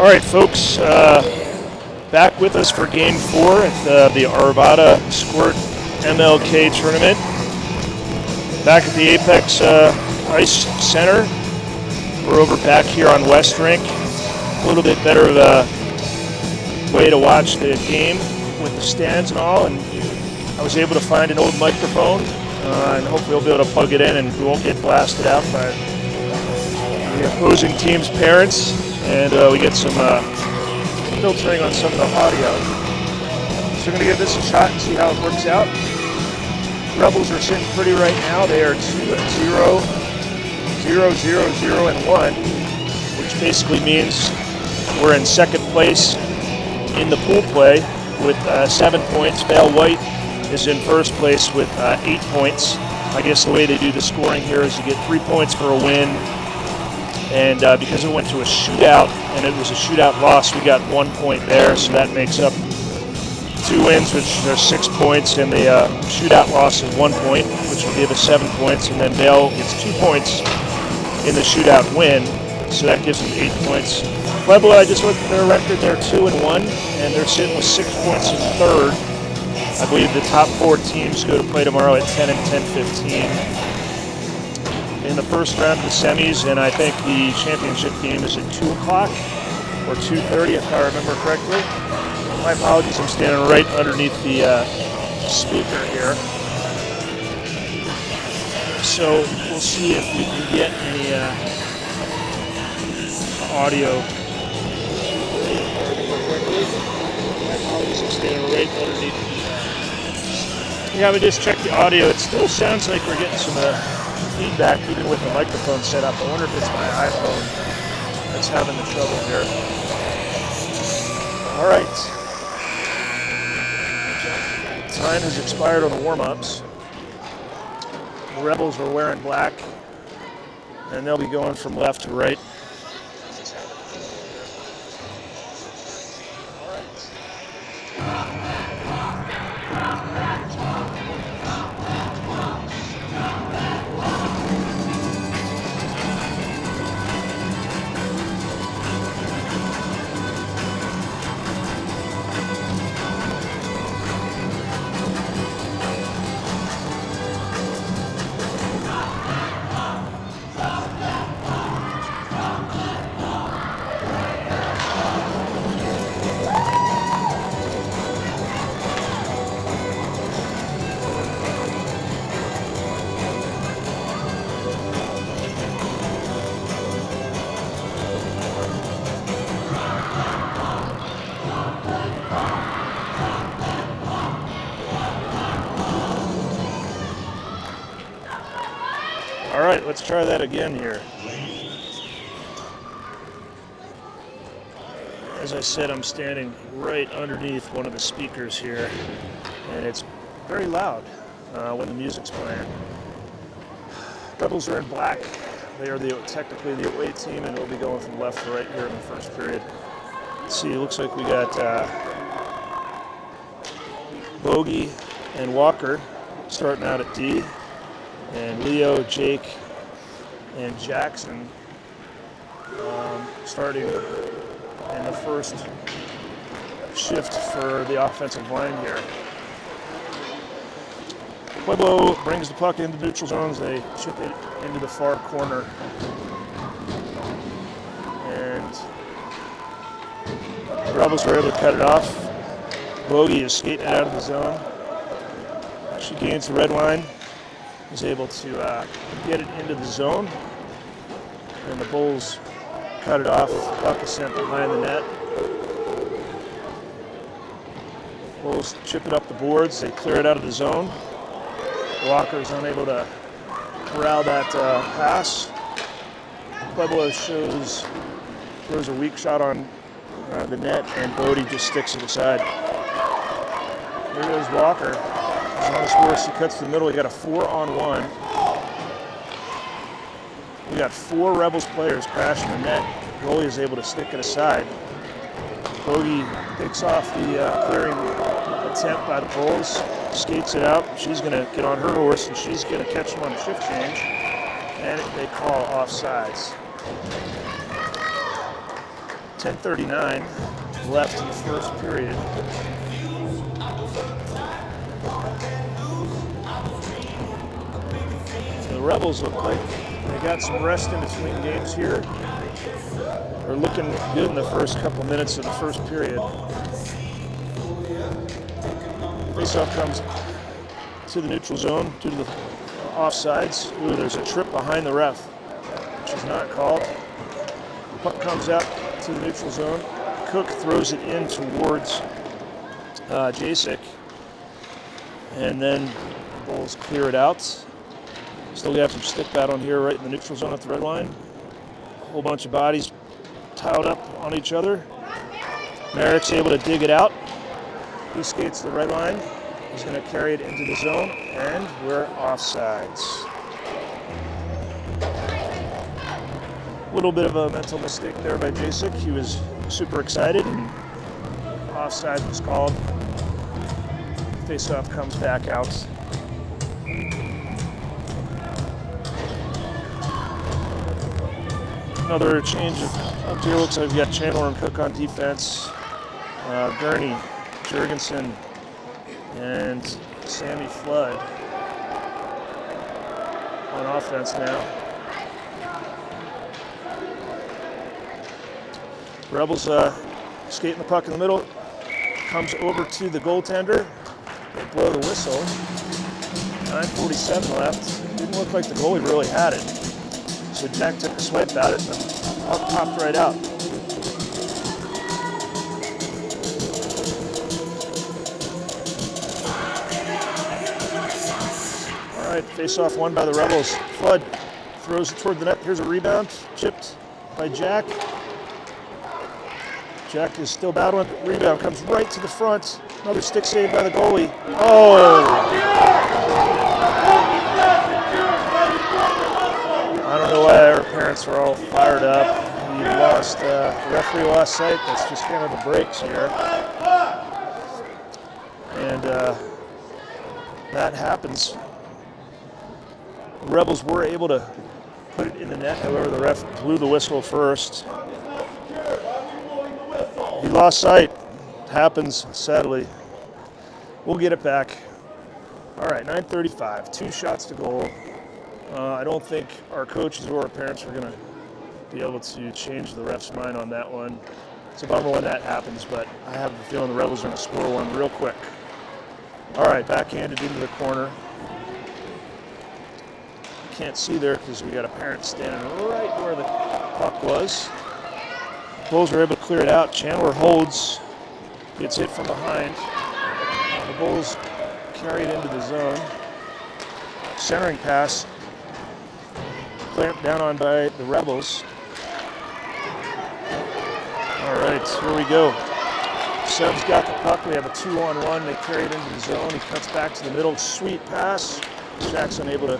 All right, folks, back with us for Game 4 at the Arvada Squirt MLK Tournament. Back at the Apex Ice Center. We're over back here on West Rink. A little bit better of a way to watch the game with the stands and all. And I was able to find an old microphone, and hopefully we'll be able to plug it in and we won't get blasted out by the opposing team's parents. And we get some filtering on some of the audio. So we're going to give this a shot and see how it works out. Rebels are sitting pretty right now. They are 2-0, 0, 0, 0, and 1, which basically means we're in second place in the pool play with 7 points. Vale White is in first place with 8 points. I guess the way they do the scoring here is you get 3 points for a win. And because it went to a shootout, and it was a shootout loss, we got 1 point there, so that makes up 2 wins, which are 6 points, and the shootout loss is 1 point, which will give us 7 points, and then Vale gets 2 points in the shootout win, so that gives them 8 points. Pueblo, I just looked at their record, they're 2-1, and they're sitting with 6 points in third. I believe the top 4 teams go to play tomorrow at 10 and 10-15. In the first round of the semis, and I think the championship game is at 2 o'clock or 2:30 if I remember correctly. My apologies, I'm standing right underneath the speaker here. So we'll see if we can get any audio. My apologies, I'm standing right underneath the yeah, we just checked the audio. It still sounds like we're getting some feedback even with the microphone set up. I wonder if it's my iPhone that's having the trouble here. All right. Time has expired on the warm-ups. The Rebels are wearing black, and they'll be going from left to right. All right, let's try that again here. As I said, I'm standing right underneath one of the speakers here, and it's very loud when the music's playing. Rebels are in black. They are technically the away team, and they'll be going from left to right here in the first period. Let's see, it looks like we got Bogey and Walker starting out at D. And Leo, Jake, and Jackson starting in the first shift for the offensive line here. Pueblo brings the puck into neutral zones. They chip it into the far corner. And the Rebels were able to cut it off. Bogey is skating out of the zone. She gains the red line. Is able to get it into the zone, and the Bulls cut it off. Puck is sent behind the net. Bulls chip it up the boards. They clear it out of the zone. Walker is unable to corral that pass. Pueblo throws a weak shot on the net, and Bodie just sticks it aside. Here goes Walker. On his horse, he cuts to the middle. We got a 4-on-1. We got 4 Rebels players crashing the net. Goalie is able to stick it aside. Bogey picks off the clearing attempt by the Bulls, skates it out. She's going to get on her horse, and she's going to catch him on the shift change. And they call offsides. 10:39 left in the first period. The Rebels look like they got some rest in between games here. They're looking good in the first couple minutes of the first period. Faceoff comes to the neutral zone due to the offsides. Ooh, there's a trip behind the ref, which is not called. Puck comes out to the neutral zone. Cook throws it in towards Jacek, and then the Bulls clear it out. Still got some stick battle here right in the neutral zone at the red line. A whole bunch of bodies piled up on each other. Merrick's able to dig it out. He skates the red line. He's going to carry it into the zone, and we're offsides. A little bit of a mental mistake there by Jacek. He was super excited, and offside was called. Faceoff comes back out. Another change up here. Looks like we've got Chandler and Cook on defense. Gurney, Jurgensen, and Sammy Flood on offense now. Rebels skating the puck in the middle. Comes over to the goaltender. They blow the whistle. 9:47 left. Didn't look like the goalie really had it. So Jack took a swipe at it and the puck popped right out. All right, face-off won by the Rebels. Flood throws it toward the net. Here's a rebound, chipped by Jack. Jack is still battling. Rebound comes right to the front. Another stick save by the goalie. Oh! I don't know why our parents are all fired up. He lost, the referee lost sight. That's just kind of the breaks here. And that happens. The Rebels were able to put it in the net. However, the ref blew the whistle first. He lost sight. It happens, sadly. We'll get it back. All right, 9:35, 2 shots to goal. I don't think our coaches or our parents are going to be able to change the ref's mind on that one. It's a bummer when that happens, but I have a feeling the Rebels are going to score one real quick. All right, backhanded into the corner. Can't see there because we got a parent standing right where the puck was. Bulls are able to clear it out. Chandler holds, gets hit from behind. The Bulls carry it into the zone. Centering pass, clamped down on by the Rebels. All right, here we go. Seb's got the puck. We have a 2-on-1. They carry it into the zone. He cuts back to the middle. Sweet pass. Jack's unable to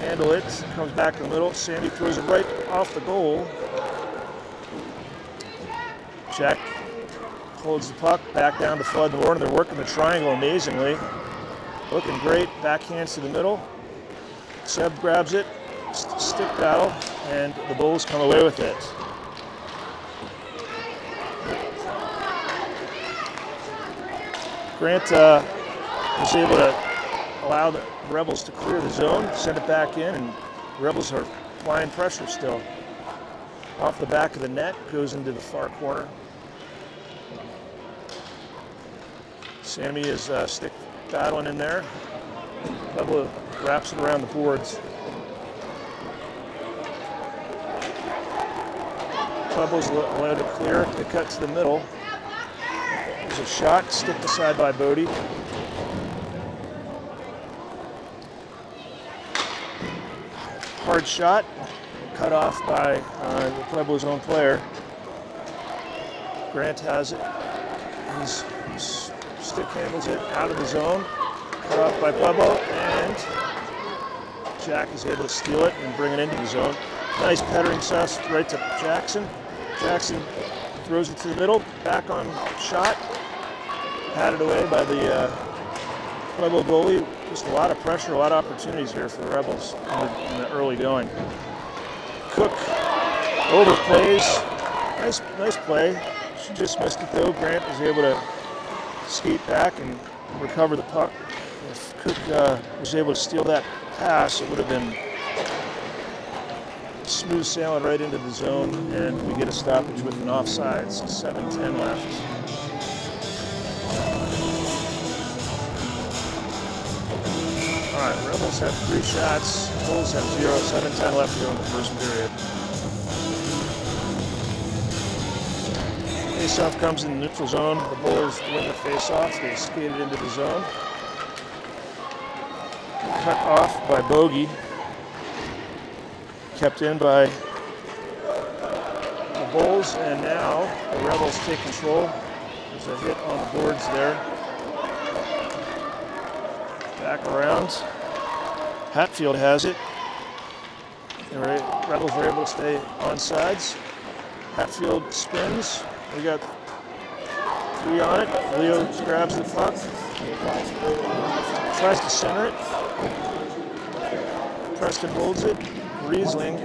handle it. Comes back in the middle. Sandy throws it right off the goal. Jack holds the puck back down to Flood and Warren. They're working the triangle amazingly. Looking great. Backhands to the middle. Seb grabs it. Stick battle. And the Bulls come away with it. Grant was able to allow the Rebels to clear the zone, send it back in, and the Rebels are applying pressure still. Off the back of the net, goes into the far corner. Sammy is stick battling in there. Pueblo wraps it around the boards. Pueblo's allowed to clear. They cut to the middle. There's a shot, stick aside by Bodie. Hard shot, cut off by the Pueblo's own player. Grant has it. He's stick handles it out of the zone. Cut off by Pueblo, and Jack is able to steal it and bring it into the zone. Nice pettering sauce right to Jackson. Jackson throws it to the middle, back on shot. Patted away by the Pueblo goalie. Just a lot of pressure, a lot of opportunities here for the Rebels in the early going. Cook overplays, Nice play. She just missed it though. Grant was able to skate back and recover the puck. If Cook was able to steal that pass, it would have been smooth sailing right into the zone, and we get a stoppage with an offside. So 7:10 left. All right, Rebels have 3 shots. Bulls have 0. 7:10 left here in the first period. Faceoff comes in the neutral zone. The Bulls win the faceoff. They skated into the zone. Cut off by Bogey. Kept in by the Bulls, and now the Rebels take control. There's a hit on the boards there. Back around. Hatfield has it. The Rebels are able to stay on sides. Hatfield spins. We got 3 on it. Leo grabs the puck. Tries to center it. Preston holds it. Riesling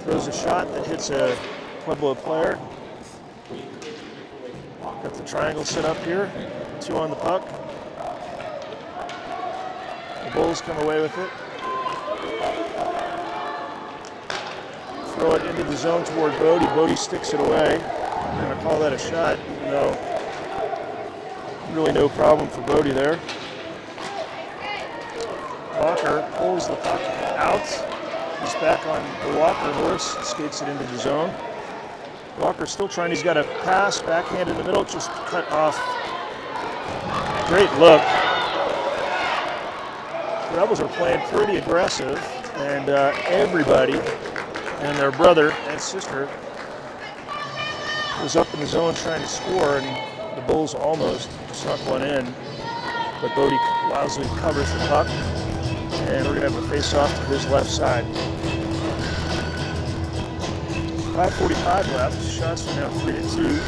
throws a shot that hits a Pueblo player. Got the triangle set up here. 2 on the puck. The Bulls come away with it. Throw it into the zone toward Bodie. Bodie sticks it away. I'm going to call that a shot, even though really no problem for Bodie there. Walker pulls the puck out. He's back on the Walker horse, skates it into the zone. Walker still trying, he's got a pass, backhand in the middle, just cut off. Great look. The Rebels are playing pretty aggressive, and everybody and their brother and sister was up in the zone trying to score, and the Bulls almost snuck one in, but Bodie wisely covers the puck, and we're going to have a face-off to his left side. 5:45 left. Shots are now 3-2.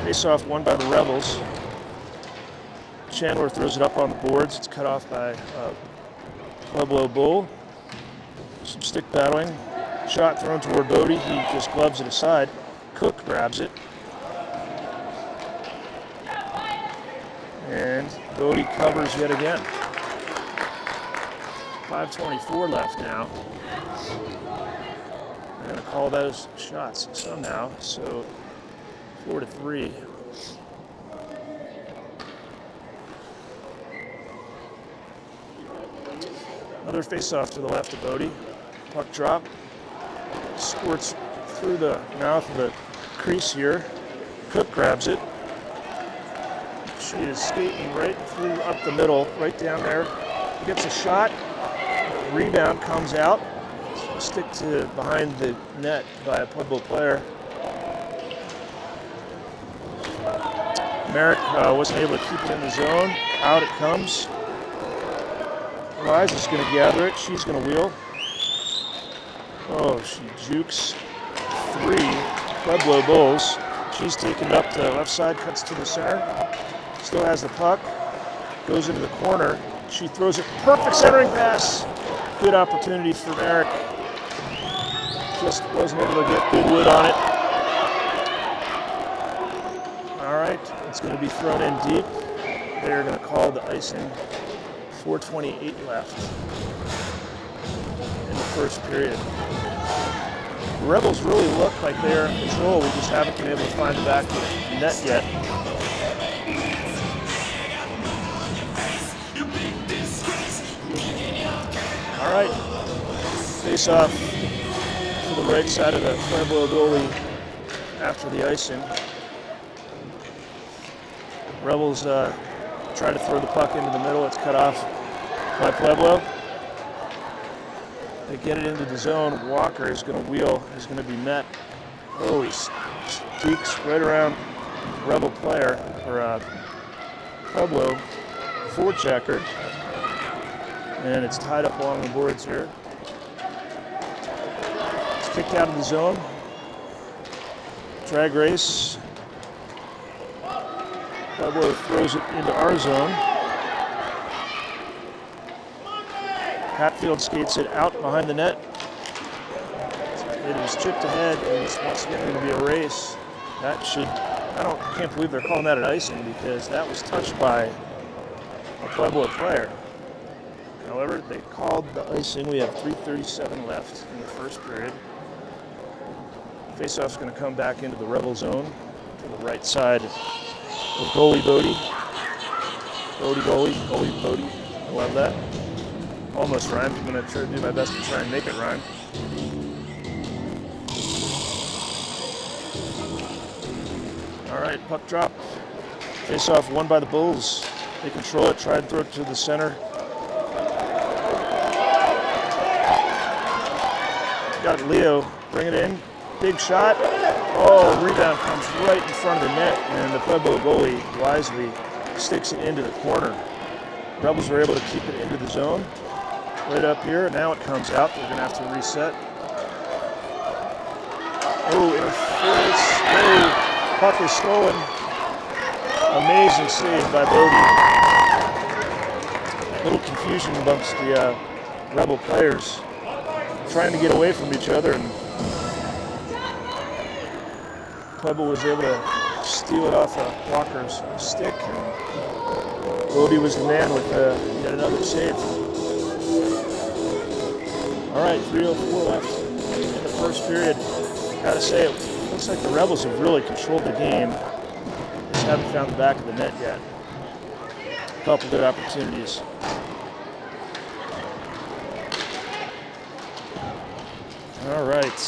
Face-off won by the Rebels. Chandler throws it up on the boards. It's cut off by Pueblo Bull. Some stick battling. Shot thrown toward Bodie. He just gloves it aside. Cook grabs it. And Bodie covers yet again. 5:24 left now. I'm going to call those shots somehow. So 4-3. Another face-off to the left of Bodie. Puck drop. Squirts through the mouth of the crease here. Cook grabs it. She is skating right through up the middle, right down there. Gets a shot. Rebound comes out. Stick to behind the net by a Pueblo player. Merrick wasn't able to keep it in the zone. Out it comes. Rise is going to gather it. She's going to wheel. Oh, she jukes 3 Pueblo Bulls. She's taken up the left side, cuts to the center. Still has the puck. Goes into the corner. She throws it. Perfect centering pass. Good opportunity for Merrick. Just wasn't able to get good wood on it. All right, it's going to be thrown in deep. They're going to call the icing. 4:28 left in the first period. The Rebels really look like they're in control. We just haven't been able to find the back of the net yet. All right, face off to the right side of the Pueblo goalie after the icing. Rebels try to throw the puck into the middle. It's cut off by Pueblo. They get it into the zone. Walker is going to wheel. He's going to be met. Oh, he sneaks right around Rebel player, or Pueblo forechecker. And it's tied up along the boards here. It's kicked out of the zone. Drag race. Pueblo throws it into our zone. Hatfield skates it out behind the net. It is chipped ahead, and it's once again going to be a race. That should, can't believe they're calling that an icing because that was touched by a Pueblo player. However, they called the icing. We have 3:37 left in the first period. Faceoff's going to come back into the Rebel zone to the right side of goalie Bodie. Goalie Bodie. I love that. Almost rhymed. I'm going to try to do my best to try and make it rhyme. All right, puck drop. Face-off won by the Bulls. They control it, try and throw it to the center. Got Leo, bring it in. Big shot. Oh, rebound comes right in front of the net, and the Pueblo goalie wisely sticks it into the corner. Rebels are able to keep it into the zone. Right up here. Now it comes out. They're going to have to reset. Oh, interference. Oh, puck is stolen. Amazing save by Bodie. Little confusion amongst the Rebel players trying to get away from each other, and Pueblo was able to steal it off of Walker's stick, and Bodie was the man with yet another save. All right, 3:04 left in the first period. Gotta say, it looks like the Rebels have really controlled the game. Just haven't found the back of the net yet. A couple good opportunities. All right.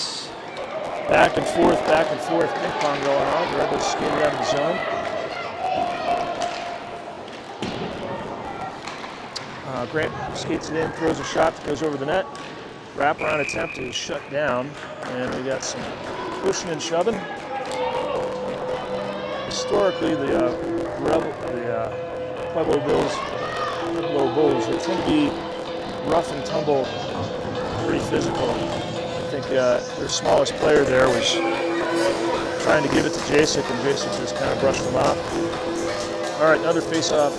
Back and forth, ping pong going on. The Rebels skated out of the zone. Grant skates it in, throws a shot that goes over the net. Wraparound attempt is shut down, and we got some pushing and shoving. Historically, the Pueblo Bulls, they tend to be rough and tumble, pretty physical. I think their smallest player there was trying to give it to Jacek, and Jacek just kind of brushed him off. All right, another face-off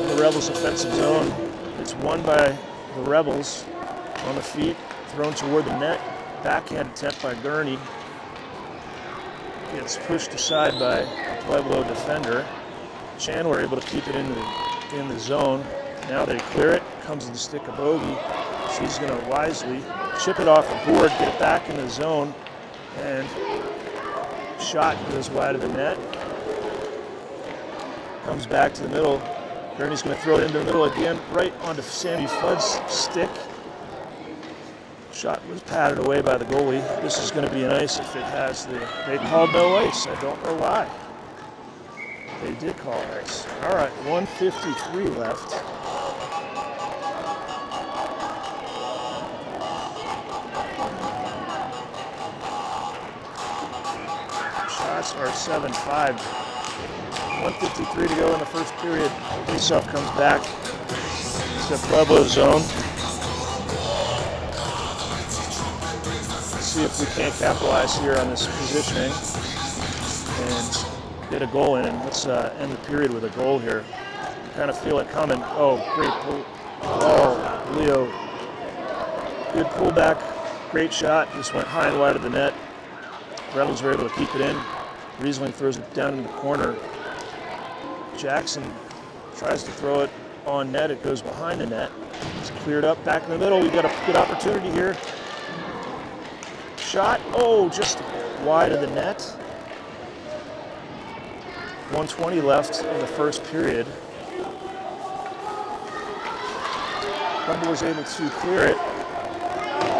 in the Rebels' offensive zone. It's won by the Rebels on the feet, thrown toward the net. Backhand attempt by Gurney. Gets pushed aside by Pueblo defender. Chandler able to keep it in the zone. Now they clear it. Comes to the stick of Bogey. She's going to wisely chip it off the board, get it back in the zone, and shot goes wide of the net. Comes back to the middle. Gurney's going to throw it into the middle again, right onto Sammy Flood's stick. Shot was patted away by the goalie. This is going to be an ice if it has they called no ice. I don't know why. They did call ice. All right, 1:53 left. Shots are 7-5. 1:53 to go in the first period. Faceoff comes back. It's the Pueblo zone. See if we can't capitalize here on this positioning and get a goal in. And let's end the period with a goal here. Kind of feel it coming. Oh, great pull. Oh, Leo. Good pullback. Great shot. Just went high and wide of the net. Rebels were able to keep it in. Riesling throws it down in the corner. Jackson tries to throw it on net. It goes behind the net. It's cleared up back in the middle. We've got a good opportunity here. Shot, oh, just wide of the net. 1:20 left in the first period. Pueblo was able to clear it.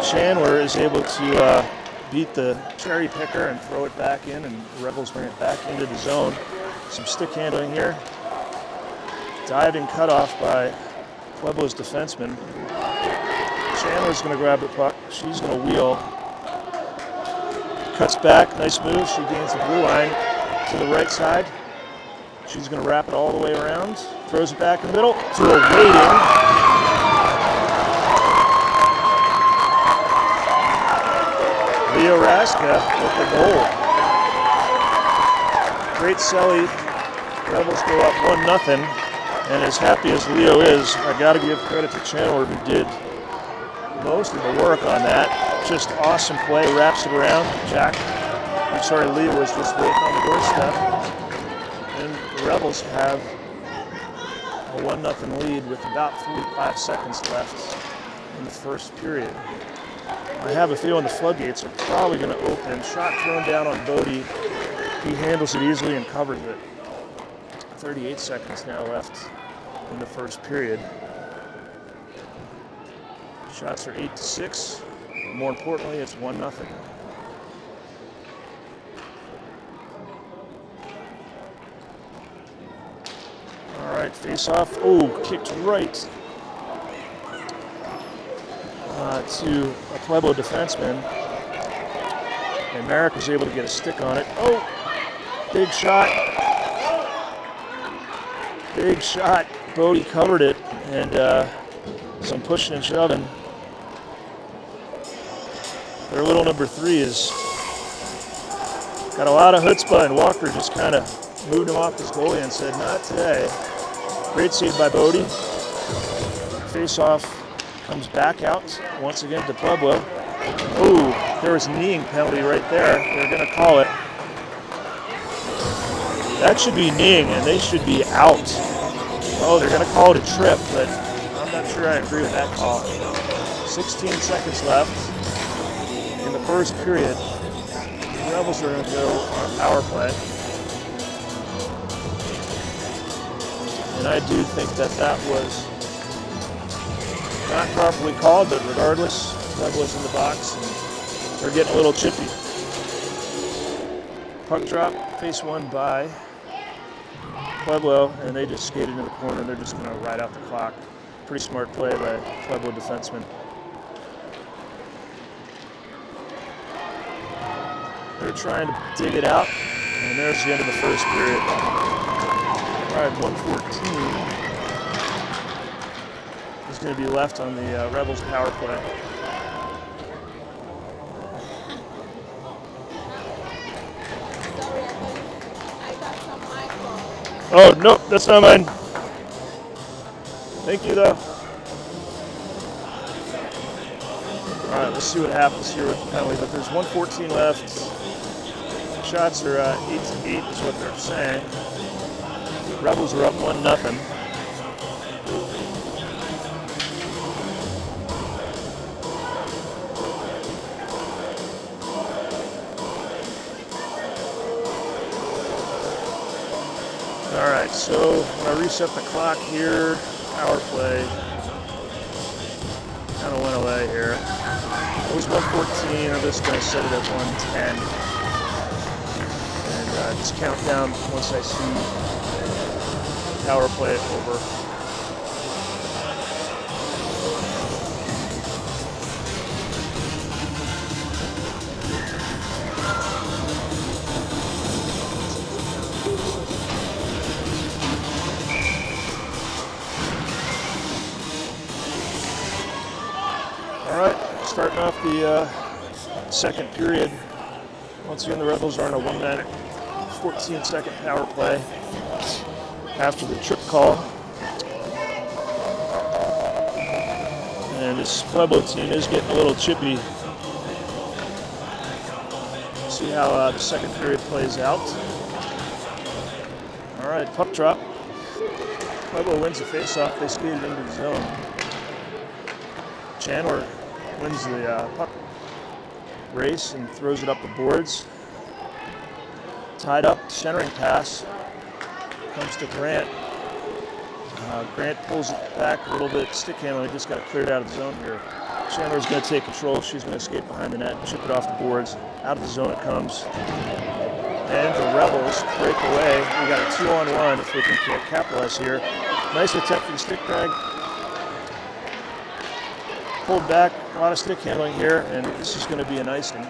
Chandler is able to beat the cherry picker and throw it back in, and the Rebels bring it back into the zone. Some stick handling here. Diving cutoff by Pueblo's defenseman. Chandler's going to grab the puck. She's going to wheel. Cuts back, nice move. She gains the blue line to the right side. She's going to wrap it all the way around. Throws it back in the middle to a waiting. Leo Raska with the goal. Great Selly. Rebels go up 1-0. And as happy as Leo is, I got to give credit to Chandler, who did most of the work on that. Just awesome play, wraps it around. Lee was just waiting on the doorstep. And the Rebels have a 1-0 lead with about 45 seconds left in the first period. I have a feeling the floodgates are probably going to open. Shot thrown down on Bodie. He handles it easily and covers it. 38 seconds now left in the first period. Shots are 8-6. But more importantly, it's 1-0. All right, face off. Oh, kicked right to a Pueblo defenseman. And Merrick was able to get a stick on it. Oh, big shot. Big shot. Bodie covered it, and some pushing and shoving. Their little number 3 is got a lot of chutzpah, and Walker just kind of moved him off his goalie and said, not today. Great save by Bodie. Face-off comes back out once again to Pueblo. Ooh, there was a kneeing penalty right there. They're going to call it. That should be kneeing, and they should be out. Oh, they're going to call it a trip, but I'm not sure I agree with that call. 16 seconds left in the first period. The Rebels are going to go on power play. And I do think that was not properly called, but regardless, Rebels in the box, and they're getting a little chippy. Puck drop, face one by Pueblo, and they just skated into the corner. They're just going to ride out the clock. Pretty smart play by Pueblo defenseman. They're trying to dig it out, and there's the end of the first period. All right, 1:14 is going to be left on the Rebels power play. Oh, nope, that's not mine. Thank you, though. All right, let's see what happens here with the penalty. But there's 1:14 left. Shots are 8-8 is what they're saying. Rebels are up 1-0. All right, so when I reset the clock here, power play kind of went away here. It was 1:14. I'm just going to set it at 1:10. And just count down once I see power play over. All right, starting off the second period. Once again, the Rebels are on a 1-minute, 14-second power play after the trip call. And this Pueblo team is getting a little chippy. See how the second period plays out. All right, puck drop. Pueblo wins the faceoff. They skated into the zone. Chandler wins the puck race and throws it up the boards. Tied up, centering pass comes to Grant. Grant pulls it back a little bit, stick handling, just got it cleared out of the zone here. Chandler's going to take control. She's going to skate behind the net and chip it off the boards. Out of the zone it comes. And the Rebels break away. We got a 2-on-1 if we can capitalize here. Nice attempt for the stick drag. Pulled back, a lot of stick handling here, and this is going to be an icing.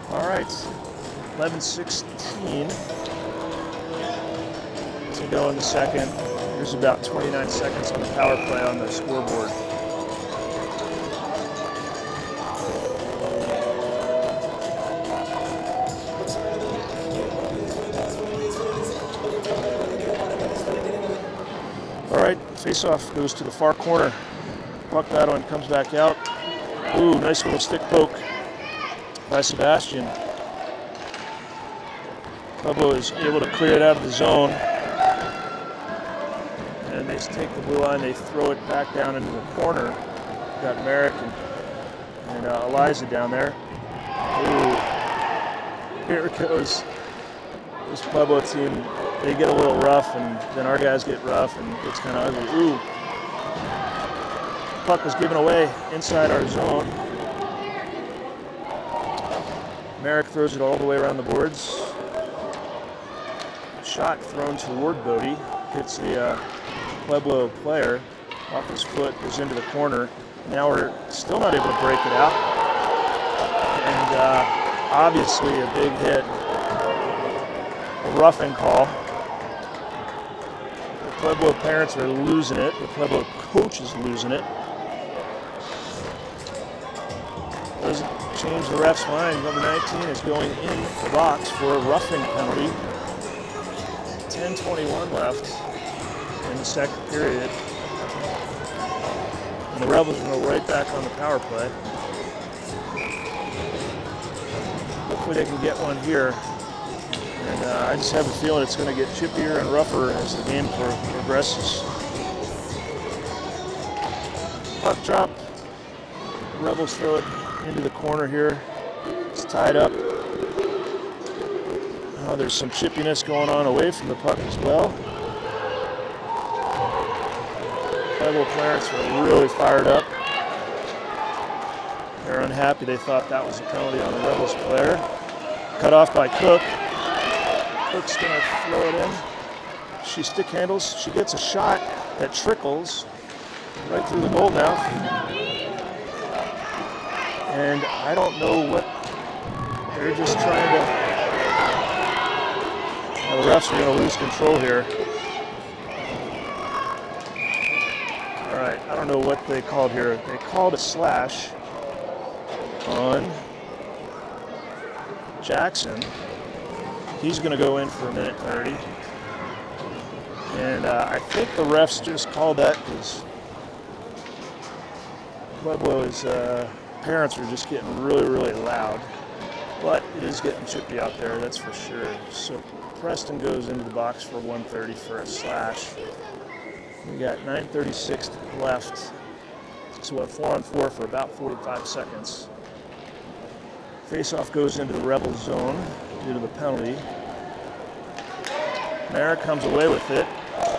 All right, 11:16 to go in the second. There's about 29 seconds on the power play on the scoreboard. Face-off goes to the far corner. Puck battle and comes back out. Ooh, nice little stick poke by Sebastian. Pueblo is able to clear it out of the zone. And they take the blue line, they throw it back down into the corner. We've got Merrick and Eliza down there. Ooh, here it goes. This Pueblo team, they get a little rough, and then our guys get rough, and it's kind of ugly. Ooh. Puck was given away inside our zone. Merrick throws it all the way around the boards. Shot thrown toward Bodie. Hits the Pueblo player off his foot, goes into the corner. Now we're still not able to break it out. And obviously a big hit. A roughing call. The Pueblo parents are losing it. The Pueblo coach is losing it. Doesn't change the ref's mind. Number 19 is going in the box for a roughing penalty. 10:21 left in the second period. And the Rebels go right back on the power play. Hopefully they can get one here. And I just have a feeling it's going to get chippier and rougher as the game progresses. Puck drop. The Rebels throw it into the corner here. It's tied up. There's some chippiness going on away from the puck as well. Pueblo parents are really fired up. They're unhappy. They thought that was a penalty on the Rebels player. Cut off by Cook. Cook's going to throw it in. She stick handles. She gets a shot that trickles right through the goal mouth. And I don't know what they're just trying to... Now the refs are going to lose control here. All right, I don't know what they called here. They called a slash on Jackson. He's going to go in for a minute 30. And I think the refs just called that because Pueblo's parents are just getting really, really loud. But it is getting chippy out there, that's for sure. So Preston goes into the box for 130 for a slash. We got 9:36 left. So a 4-on-4 for about 45 seconds. Face-off goes into the Rebel zone due to the penalty. Merrick comes away with it.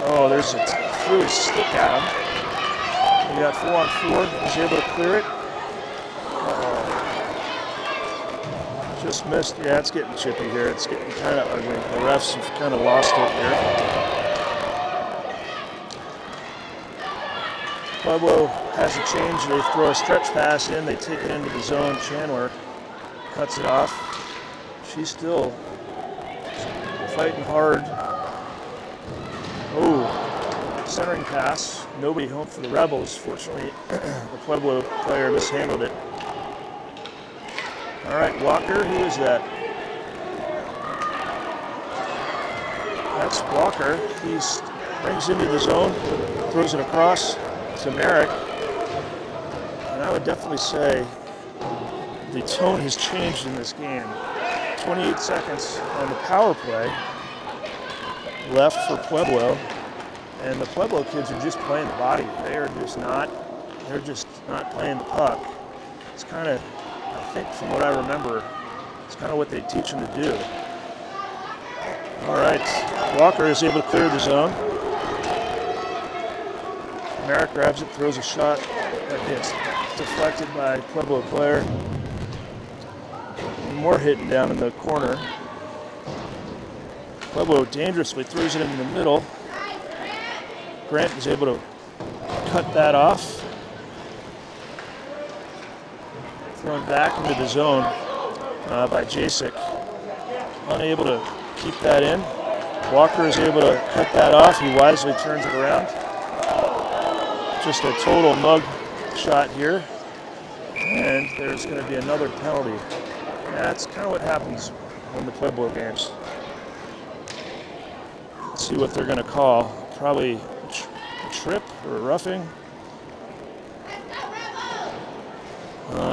Oh, there's a through his stick at him. We got 4-on-4. He's able to clear it. Just missed. Yeah, it's getting chippy here. It's getting kind of ugly. The refs have kind of lost it here. Pueblo has a change. They throw a stretch pass in. They take it into the zone. Chandler cuts it off. She's still fighting hard. Oh, centering pass. Nobody home for the Rebels. Fortunately, the Pueblo player mishandled it. All right, Walker, who is that? That's Walker. He brings into the zone, throws it across to Merrick. And I would definitely say the tone has changed in this game. 28 seconds on the power play left for Pueblo. And the Pueblo kids are just playing the body. They're just not playing the puck. It's kind of, I think from what I remember, it's kind of what they teach them to do. All right, Walker is able to clear the zone. Merrick grabs it, throws a shot that gets deflected by Pueblo player. More hitting down in the corner. Pueblo dangerously throws it in the middle. Grant is able to cut that off. Thrown back into the zone by Jasek. Unable to keep that in. Walker is able to cut that off. He wisely turns it around. Just a total mug shot here. And there's going to be another penalty. That's kind of what happens in the Pueblo games. Let's see what they're going to call. Probably a trip or a roughing.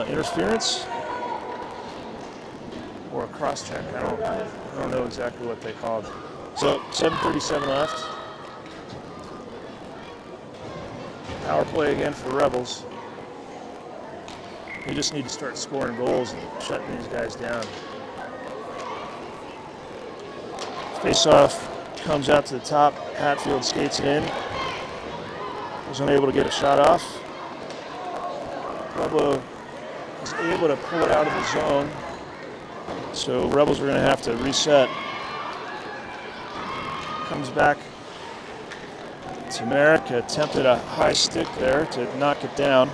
Interference or a cross check. I don't know exactly what they called. So 7:37 left. Power play again for the Rebels. We just need to start scoring goals and shutting these guys down. Face-off comes out to the top. Hatfield skates it in. Was unable to get a shot off. Pueblo was able to pull it out of the zone. So Rebels are going to have to reset. Comes back to Merrick. Attempted a high stick there to knock it down.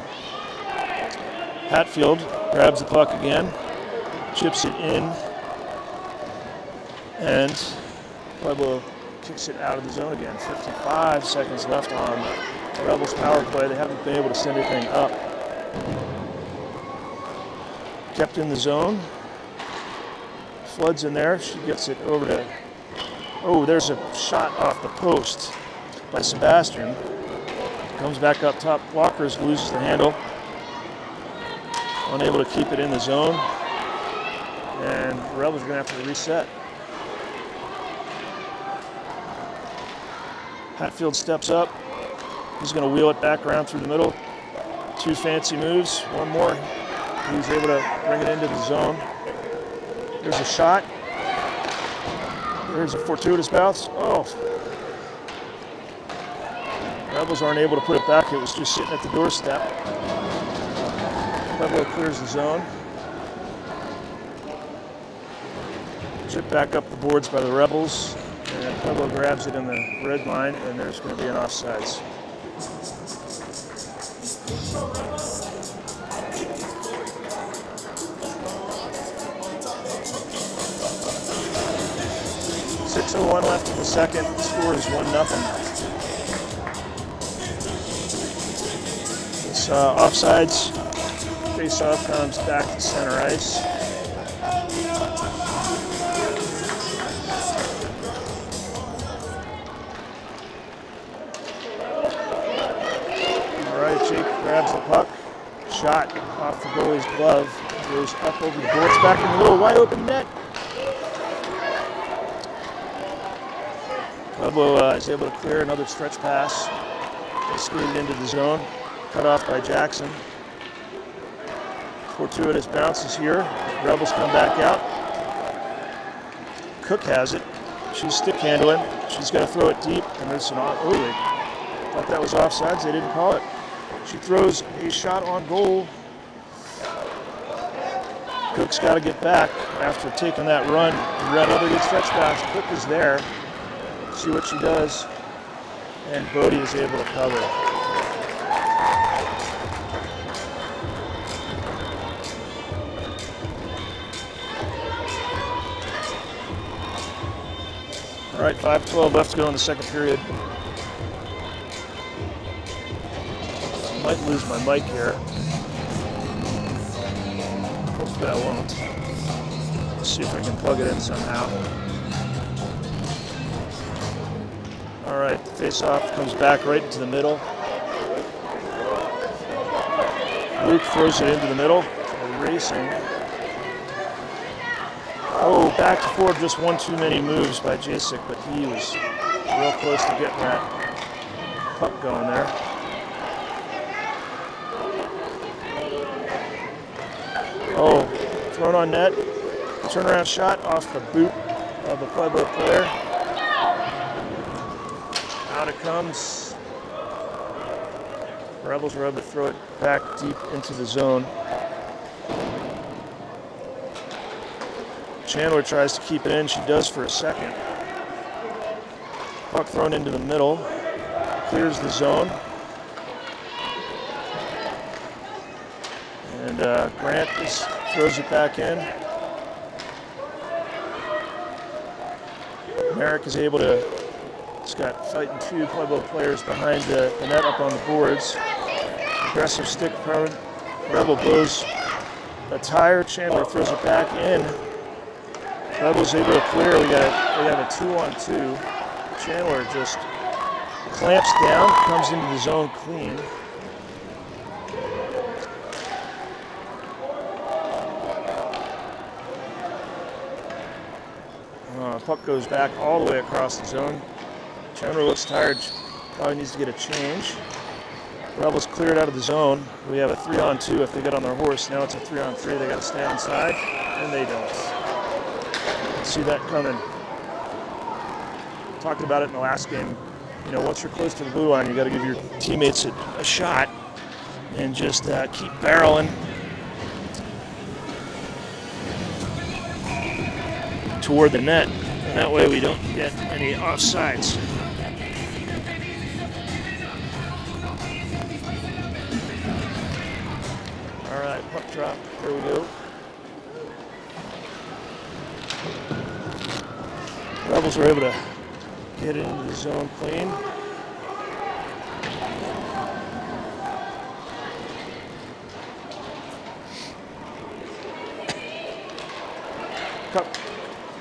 Hatfield grabs the puck again, chips it in, and Pueblo kicks it out of the zone again. 55 seconds left on the Rebels power play. They haven't been able to send anything up. Kept in the zone. Flood's in there. She gets it over to... Oh, there's a shot off the post by Sebastian. Comes back up top. Walkers loses the handle. Unable to keep it in the zone. And the Rebels are going to have to reset. Hatfield steps up. He's going to wheel it back around through the middle. Two fancy moves. One more. He's able to bring it into the zone. There's a shot. There's a fortuitous bounce. Oh. Rebels aren't able to put it back. It was just sitting at the doorstep. Pueblo clears the zone. Chip back up the boards by the Rebels. And Pueblo grabs it in the red line, and there's going to be an offsides. .6:01 left in the second. The score is 1-0. This offsides. Face-off comes back to center ice. All right, Jake grabs the puck. Shot off the goalie's glove. Goes up over the boards, back in the middle, wide open net. Pueblo is able to clear another stretch pass. They skated into the zone. Cut off by Jackson. Fortuitous bounces here. Rebels come back out. Cook has it. She's stick handling. She's going to throw it deep. And there's an oh, they thought that was offsides. They didn't call it. She throws a shot on goal. Cook's got to get back after taking that run. Another good stretch pass. Cook is there. See what she does. And Bodie is able to cover. All right, 5:12 left to go in the second period. I might lose my mic here. Hopefully I won't. Let's see if I can plug it in somehow. All right, the face-off comes back right into the middle. Luke throws it into the middle. They're racing. Oh, back to forward, just one too many moves by Jasek, but he was real close to getting that puck going there. Oh, thrown on net. Turnaround shot off the boot of the Pueblo player. Out it comes. Rebels were able to throw it back deep into the zone. Chandler tries to keep it in. She does for a second. Puck thrown into the middle. Clears the zone. And Grant throws it back in. Merrick is able to... He's got fighting two Pueblo players behind the net up on the boards. Aggressive stick prone. Rebel blows a tire. Chandler throws it back in. Rebels able to clear. We got a 2-on-2. Chandler just clamps down, comes into the zone clean. Puck goes back all the way across the zone. Chandler looks tired, probably needs to get a change. Rebels cleared out of the zone. We have a 3-on-2 if they get on their horse. Now it's a 3-on-3. They got to stay inside, and they don't. See that coming. Talked about it in the last game. You know, once you're close to the blue line, you got to give your teammates a shot and just keep barreling toward the net. And that way we don't get any offsides. All right, puck drop. Here we go. Rebels are able to get into the zone clean.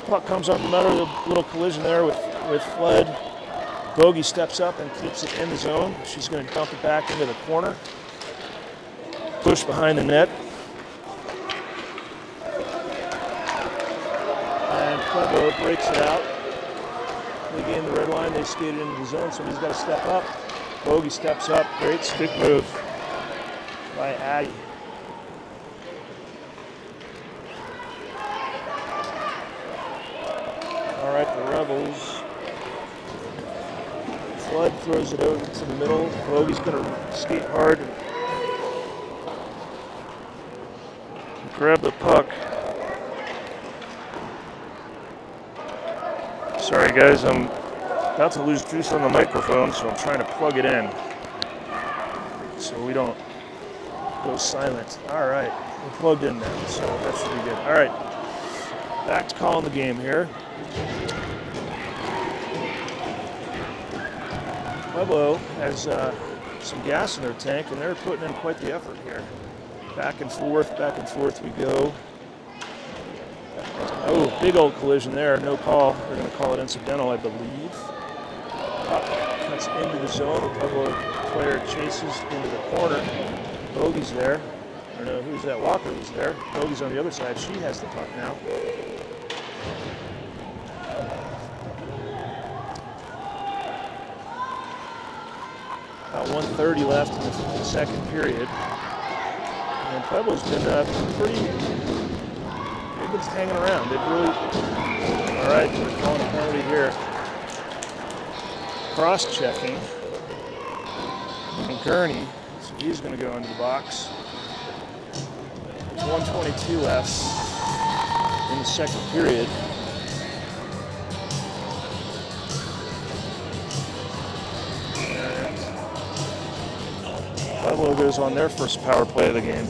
Puck comes up another little collision there with Flood. Bogey steps up and keeps it in the zone. She's going to dump it back into the corner. Push behind the net. And Pueblo breaks it out. They gain the red line. They skated into the zone. Somebody's got to step up. Bogey steps up. Great stick move by Addie. All right, the Rebels. Flood throws it over to the middle. Bogey's going to skate hard and grab the puck. Sorry guys, I'm about to lose juice on the microphone, so I'm trying to plug it in so we don't go silent. All right, we're plugged in now, so that should be good. All right, back to calling the game here. Pueblo has some gas in their tank, and they're putting in quite the effort here. Back and forth we go. Oh, big old collision there, no call. They're going to call it incidental, I believe. Cuts into the zone. The Pueblo player chases into the corner. Bogey's there. I don't know who's that. Walker was there. Bogey's on the other side. She has the puck now. About 1:30 left in the second period. And Pueblo's been they've been hanging around. They've really, all right, they're calling a penalty here. Cross-checking. And Gurney, so he's going to go into the box. There's 1:22 left in the second period. Pueblo goes on their first power play of the game.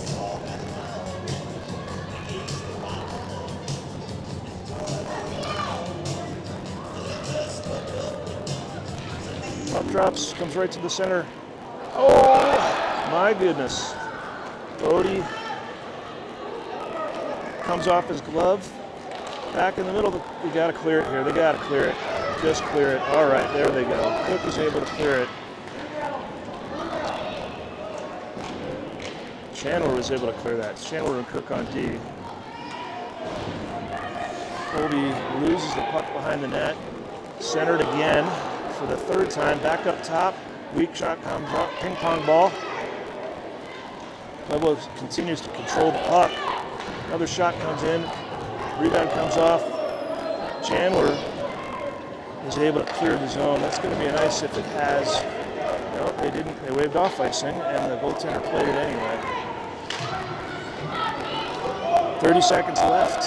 Puck drops, comes right to the center. Oh, my goodness. Bodie comes off his glove. Back in the middle, we got to clear it here. They got to clear it. Just clear it. All right, there they go. Cook is able to clear it. Chandler was able to clear that. Chandler and Cook on D. Colby loses the puck behind the net. Centered again for the third time. Back up top. Weak shot comes up. Ping pong ball. Pueblo continues to control the puck. Another shot comes in. Rebound comes off. Chandler is able to clear the zone. That's going to be a nice if it has. No, they didn't. They waved off icing, and the goaltender played it anyway. 30 seconds left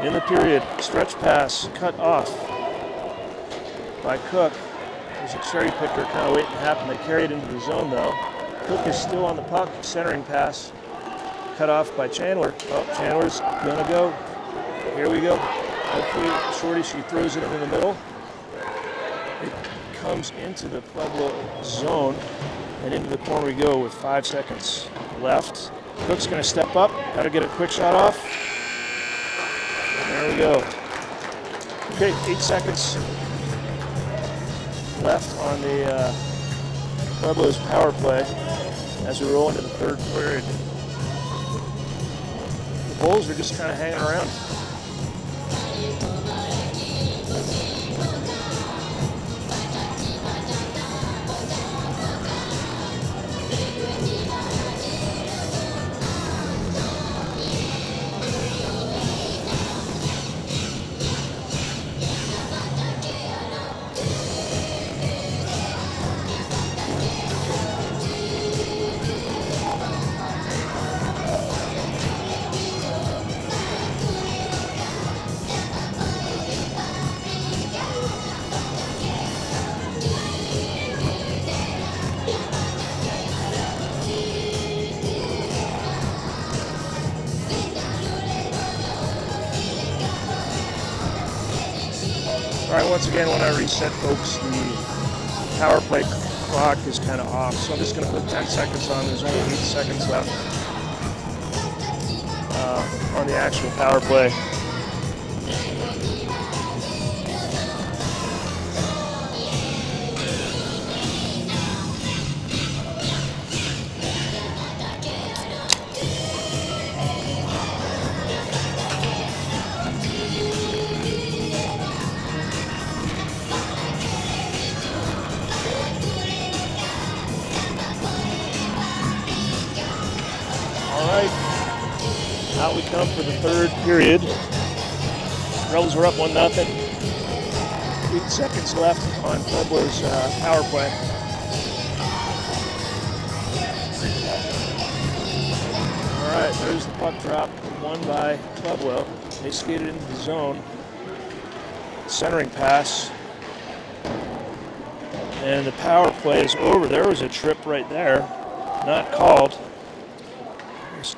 in the period. Stretch pass cut off by Cook. There's a cherry picker kind of waiting to happen. They carry it into the zone though. Cook is still on the puck. Centering pass cut off by Chandler. Oh, Chandler's gonna go. Here we go. Hopefully, Shorty, she throws it in the middle. It comes into the Pueblo zone, and into the corner we go with 5 seconds left. Cook's going to step up. Got to get a quick shot off. And there we go. Okay, 8 seconds. left on the Pueblo's power play as we roll into the third period. The Bulls are just kind of hanging around. All right, once again, when I reset, folks, the power play clock is kind of off, so I'm just going to put 10 seconds on. There's only 8 seconds left on the actual power play. Out we come for the third period. Rebels are up 1-0. 8 seconds left on Pueblo's power play. All right, there's the puck drop, won by Pueblo. They skated into the zone. Centering pass. And the power play is over. There was a trip right there, not called.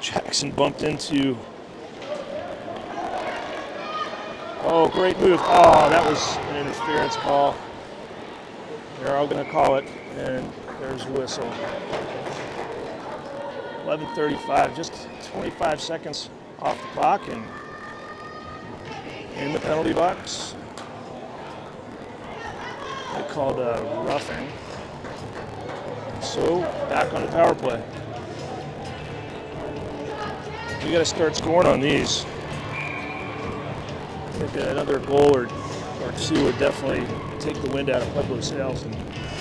Jackson bumped into. Oh, great move. Oh, that was an interference call. They're all going to call it, and there's a whistle. 11:35, just 25 seconds off the clock and in the penalty box. They called a roughing. So, back on the power play. We got to start scoring on these. I think another goal or two would definitely take the wind out of Pueblo's sails and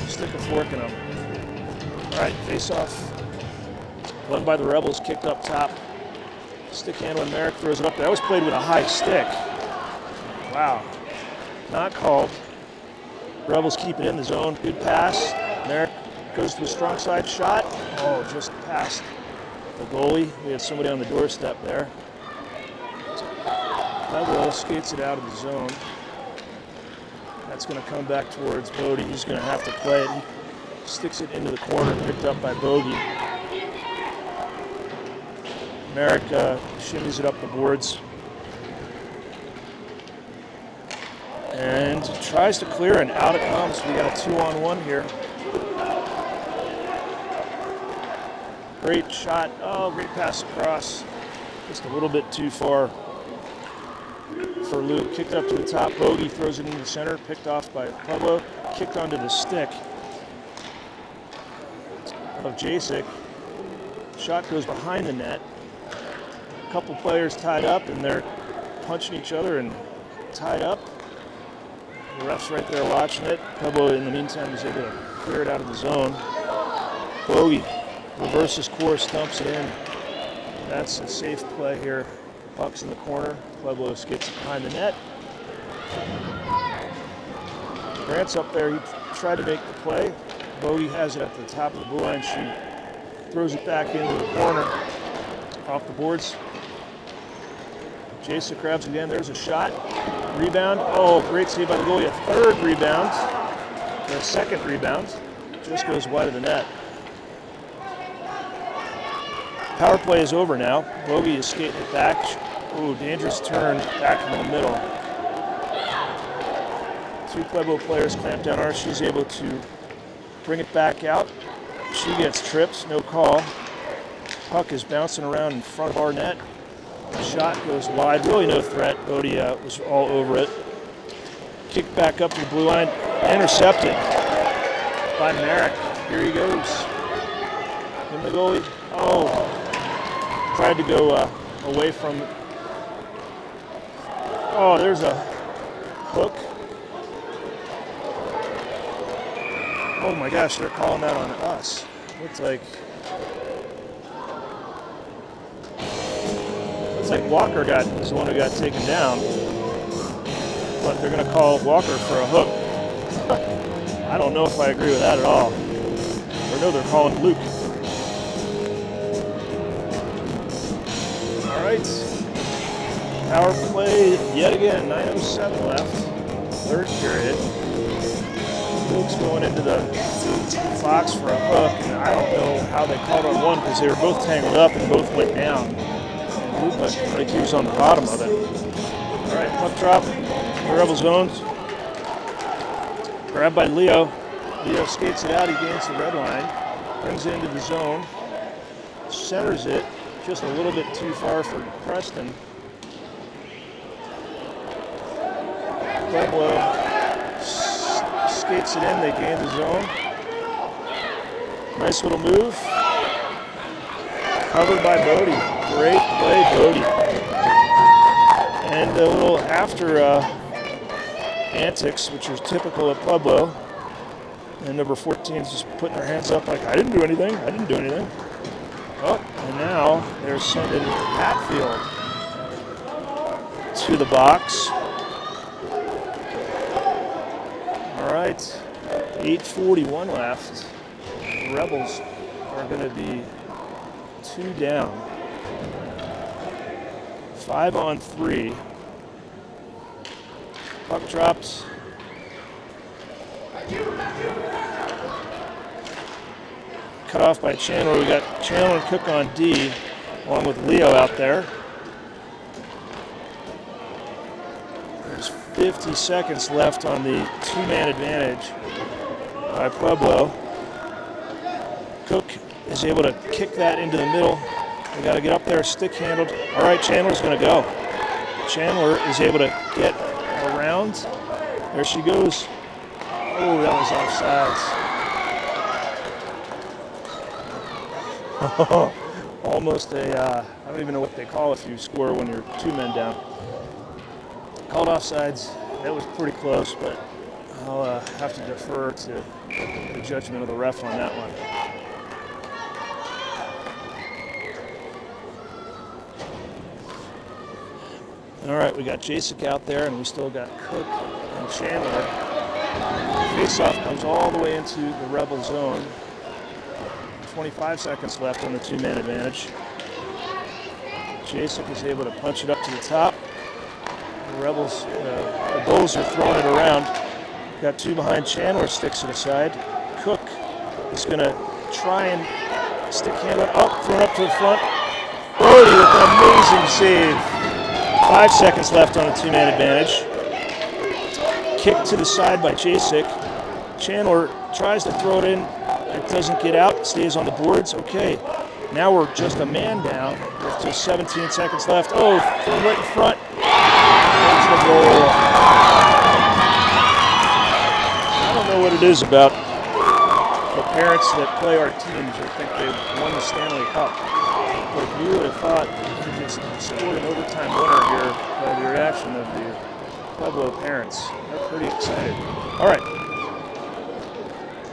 stick a fork in them. All right, face off. Won by the Rebels, kicked up top. Stick handle, and Merrick throws it up there. That was played with a high stick. Wow. Not called. Rebels keep it in the zone. Good pass. Merrick goes to a strong side shot. Oh, just past the goalie. We had somebody on the doorstep there. Pueblo skates it out of the zone. That's going to come back towards Bodie. He's going to have to play it. He sticks it into the corner, picked up by Bogey. Merrick shimmies it up the boards. And tries to clear, and out it comes. We got a 2-on-1 here. Great shot. Oh, great pass across. Just a little bit too far for Luke. Kicked up to the top. Bogey throws it into the center. Picked off by Pueblo. Kicked onto the stick of Jasek. Shot goes behind the net. A couple players tied up, and they're punching each other and tied up. The ref's right there watching it. Pueblo, in the meantime, is able to clear it out of the zone. Bogey reverses course, dumps it in. That's a safe play here. Puck's in the corner. Pueblo gets behind the net. Grant's up there. He tried to make the play. Bogey has it at the top of the blue line. She throws it back into the corner. Off the boards. Jasek grabs it again. There's a shot. Rebound. Oh, great save by the goalie. A third rebound. Or a second rebound. Just goes wide of the net. Power play is over now. Bogey is skating it back. Ooh, dangerous turn back in the middle. Two Pueblo players clamp down her. She's able to bring it back out. She gets tripped, no call. Puck is bouncing around in front of our net. The shot goes wide, really no threat. Bodie was all over it. Kicked back up to the blue line, intercepted. by Merrick. Here he goes. In the goalie. Oh, tried to go away from. Oh, there's a hook. Oh my gosh, they're calling that on us. Looks like Walker was the one who got taken down. But they're going to call Walker for a hook. I don't know if I agree with that at all. Or no, they're calling Luke. All right. Power play yet again. 9:07 left. Third period. Luke's going into the box for a hook. And I don't know how they called on one because they were both tangled up and both went down. And Luke, like he was on the bottom of it. All right, puck drop. The Rebel zones. Grabbed by Leo. Leo skates it out. He gains the red line. Brings it into the zone. Centers it just a little bit too far for Preston. Pueblo skates it in. They gain the zone. Nice little move. Covered by Bodie. Great play, Bodie. And a little after antics, which are typical of Pueblo. And number 14 is just putting their hands up like, I didn't do anything. I didn't do anything. Oh, and now they're sending Hatfield to the box. All right, 8:41 left. The Rebels are going to be 2 down. 5-on-3. Puck drops. Cut off by Chandler. We got Chandler and Cook on D, along with Leo out there. There's 50 seconds left on the 2-man advantage by Pueblo. Cook is able to kick that into the middle. We got to get up there, stick handled. All right, Chandler's going to go. Chandler is able to get around. There she goes. Oh, that was offsides. Almost a, I don't even know what they call if you score when you're 2 men down. Called offsides. That was pretty close, but I'll have to defer to the judgment of the ref on that one. All right, we got Jasek out there, and we still got Cook and Chandler. Face-off comes all the way into the Rebel zone. 25 seconds left on the 2-man advantage. Jasek is able to punch it up to the top. The Rebels, the Bulls are throwing it around. Got 2 behind. Chandler sticks it aside. Cook is going to try and stick handle up, throw it up to the front. Brody with an amazing save. 5 seconds left on the 2-man advantage. Kick to the side by Jasek. Chandler tries to throw it in. It doesn't get out. Stays on the boards. Okay. Now we're just a man down with just 17 seconds left. Oh, right in front. That's the goal. I don't know what it is about the parents that play our teams or think they won the Stanley Cup. But you would have thought you just scored an overtime winner here by the reaction of the Pueblo parents. They're pretty excited. All right.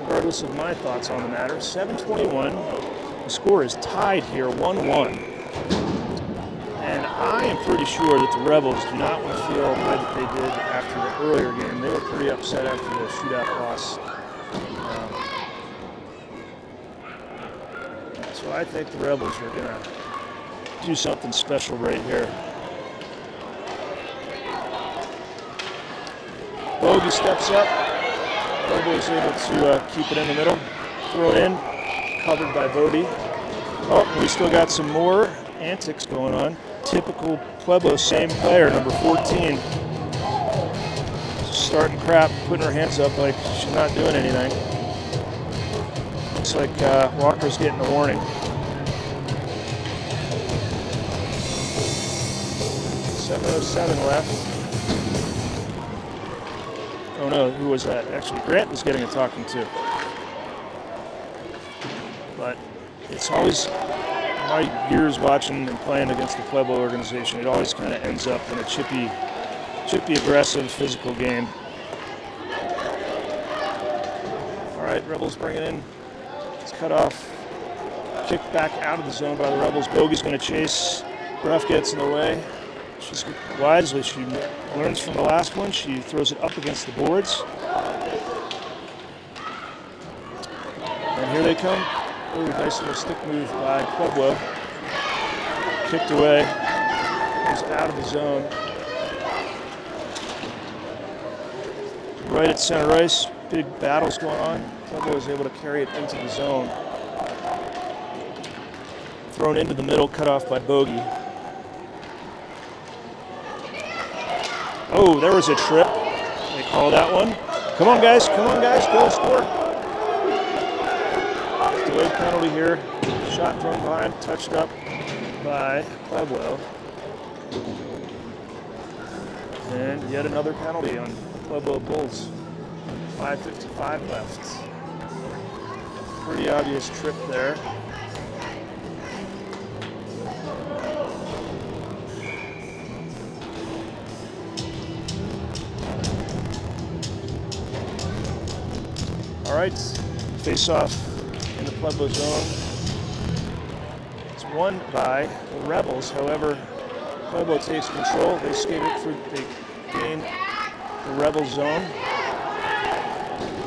Regardless of my thoughts on the matter, 7:21. The score is tied here, 1-1. And I am pretty sure that the Rebels do not want to feel the way that they did after the earlier game. They were pretty upset after the shootout loss. So I think the Rebels are going to do something special right here. Bogey steps up. Pueblo is able to keep it in the middle. Throw it in. Covered by Bodie. Oh, we still got some more antics going on. Typical Pueblo, same player, number 14. Starting crap, putting her hands up like she's not doing anything. Looks like Walker's getting a warning. 7:07 left. Oh no, who was that? Actually, Grant was getting a talking to. it's always, my years watching and playing against the Pueblo organization, it always kind of ends up in a chippy, aggressive, physical game. All right, Rebels bring it in. It's cut off. Kicked back out of the zone by the Rebels. Bogey's going to chase. Ref gets in the way. She's wisely, she learns from the last one. She throws it up against the boards. And here they come. Oh, nice little stick move by Pueblo. Kicked away. Goes out of the zone. Right at center ice. Big battles going on. Pueblo is able to carry it into the zone. Thrown into the middle, cut off by Bogey. Oh, there was a trip. They call that one. Come on, guys, go score. Delayed penalty here. Shot thrown behind, touched up by Pueblo. And yet another penalty on Pueblo Bulls. 5:55 left. Pretty obvious trip there. All right, face off in the Pueblo zone. It's won by the Rebels. However, Pueblo takes control. They skate it through, they gain the Rebel zone.